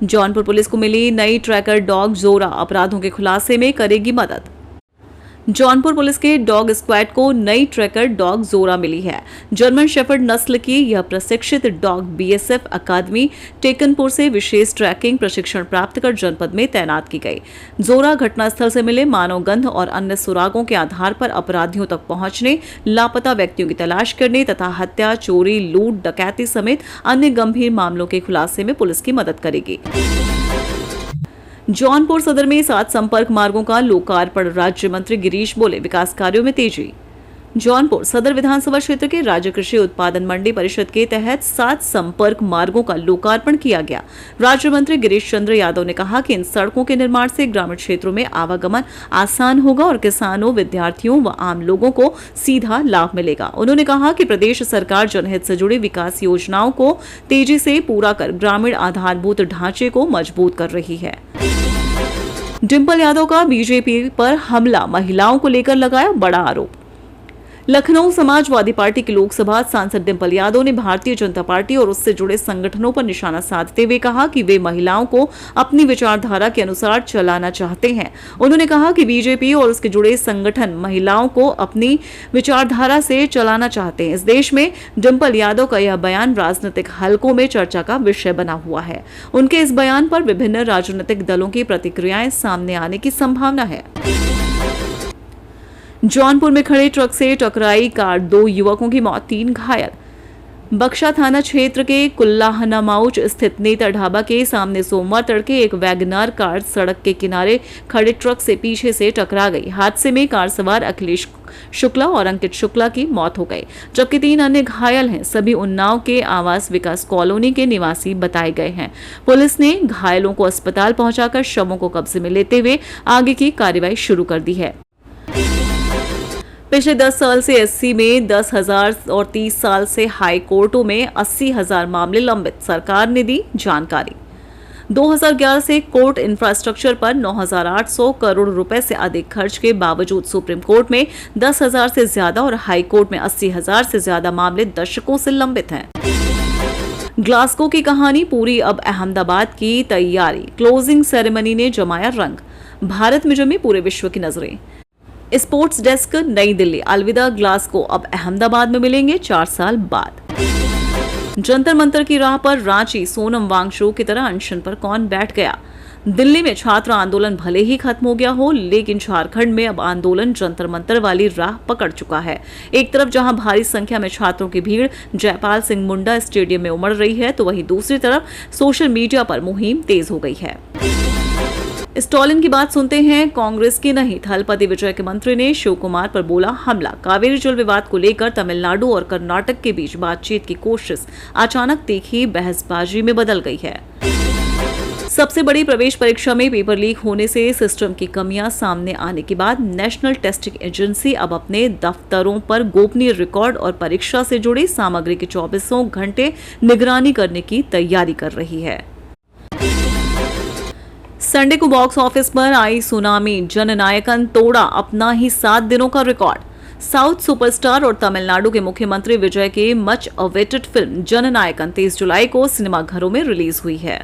Jaunpur police को मिली नई tracker dog जोरा अपराधों के खुलासे में करेगी मदद। जौनपुर पुलिस के डॉग स्क्वाड को नई ट्रैकर डॉग जोरा मिली है। जर्मन शेफर्ड नस्ल की यह प्रशिक्षित डॉग बीएसएफ अकादमी टेकनपुर से विशेष ट्रैकिंग प्रशिक्षण प्राप्त कर जनपद में तैनात की गई। जोरा घटनास्थल से मिले मानव गंध और अन्य सुरागों के आधार पर अपराधियों तक पहुंचने, लापता व्यक्तियों की तलाश करने तथा हत्या, चोरी, लूट, डकैती समेत अन्य गंभीर मामलों के खुलासे में पुलिस की मदद करेगी। जौनपुर सदर में 7 संपर्क मार्गों का लोकार्पण, राज्य मंत्री गिरीश बोले, विकास कार्यों में तेजी। जौनपुर सदर विधानसभा क्षेत्र के राज्य कृषि उत्पादन मंडी परिषद के तहत 7 संपर्क मार्गों का लोकार्पण किया गया। राज्य मंत्री गिरीश चंद्र यादव ने कहा कि इन सड़कों के निर्माण से ग्रामीण क्षेत्रों में आवागमन आसान होगा और किसानों, विद्यार्थियों व आम लोगों को सीधा लाभ मिलेगा। उन्होंने कहा कि प्रदेश सरकार जनहित से जुड़ी विकास योजनाओं को तेजी से पूरा कर ग्रामीण आधारभूत ढांचे को मजबूत कर रही है। डिंपल यादव का बीजेपी पर हमला, महिलाओं को लेकर लगाया बड़ा आरोप। लखनऊ समाजवादी पार्टी की लोकसभा सांसद डिंपल यादव ने भारतीय जनता पार्टी और उससे जुड़े संगठनों पर निशाना साधते हुए कहा कि वे महिलाओं को अपनी विचारधारा के अनुसार चलाना चाहते हैं। उन्होंने कहा कि बीजेपी और उसके जुड़े संगठन महिलाओं को अपनी विचारधारा से चलाना चाहते हैं। इस देश में डिंपल यादव का यह बयान राजनीतिक हलकों में चर्चा का विषय बना हुआ है। उनके इस बयान पर विभिन्न राजनीतिक दलों की प्रतिक्रियाएं सामने आने की संभावना है। जौनपुर में खड़े ट्रक से टकराई कार, 2 युवकों की मौत, 3 घायल। बक्शा थाना क्षेत्र के कुल्लाहनामाउच स्थित नेता ढाबा के सामने सोमवार तड़के एक वैगनार कार सड़क के किनारे खड़े ट्रक से पीछे से टकरा गई। हादसे में कार सवार अखिलेश शुक्ला और अंकित शुक्ला की मौत हो गई, जबकि 3 अन्य घायल हैं। सभी उन्नाव के आवास विकास कॉलोनी के निवासी बताए गए हैं। पुलिस ने घायलों को अस्पताल पहुंचाकर शवों को कब्जे में लेते हुए आगे की कार्रवाई शुरू कर दी है। पिछले 10 साल से एससी में 10,000 और 30 साल से हाई कोर्टों में 80,000 मामले लंबित, सरकार ने दी जानकारी। 2011 से कोर्ट इंफ्रास्ट्रक्चर पर 9,800 करोड़ रुपए से अधिक खर्च के बावजूद सुप्रीम कोर्ट में 10,000 से ज्यादा और हाई कोर्ट में 80,000 से ज्यादा मामले दशकों से लंबित हैं। ग्लासगो की कहानी पूरी, अब अहमदाबाद की तैयारी। क्लोजिंग सेरेमनी ने जमाया रंग, भारत में जमी पूरे विश्व की नजरें। स्पोर्ट्स डेस्क, नई दिल्ली। अलविदा ग्लासगो, अब अहमदाबाद में मिलेंगे 4 साल बाद। जंतर मंतर की राह पर रांची, सोनम वांगचुक की तरह अनशन पर कौन बैठ गया। दिल्ली में छात्र आंदोलन भले ही खत्म हो गया हो, लेकिन झारखंड में अब आंदोलन जंतर मंतर वाली राह पकड़ चुका है। एक तरफ जहां भारी संख्या में छात्रों की भीड़ जयपाल सिंह मुंडा स्टेडियम में उमड़ रही है, तो वहीं दूसरी तरफ सोशल मीडिया पर मुहिम तेज हो गई है। स्टालिन की बात सुनते हैं, कांग्रेस की नहीं। थलपति विजय के मंत्री ने शिव कुमार पर बोला हमला। कावेरी जल विवाद को लेकर तमिलनाडु और कर्नाटक के बीच बातचीत की कोशिश अचानक तीखी बहसबाजी में बदल गई है। सबसे बड़ी प्रवेश परीक्षा में पेपर लीक होने से सिस्टम की कमियां सामने आने के बाद नेशनल टेस्टिंग एजेंसी अब अपने दफ्तरों पर गोपनीय रिकॉर्ड और परीक्षा से जुड़ी सामग्री की 24 घंटे निगरानी करने की तैयारी कर रही है। संडे को बॉक्स ऑफिस पर आई सुनामी, जननायकन तोड़ा अपना ही 7 दिनों का रिकॉर्ड। साउथ सुपरस्टार और तमिलनाडु के मुख्यमंत्री विजय की मच अवेटेड फिल्म जननायकन 23 जुलाई को सिनेमाघरों में रिलीज हुई है।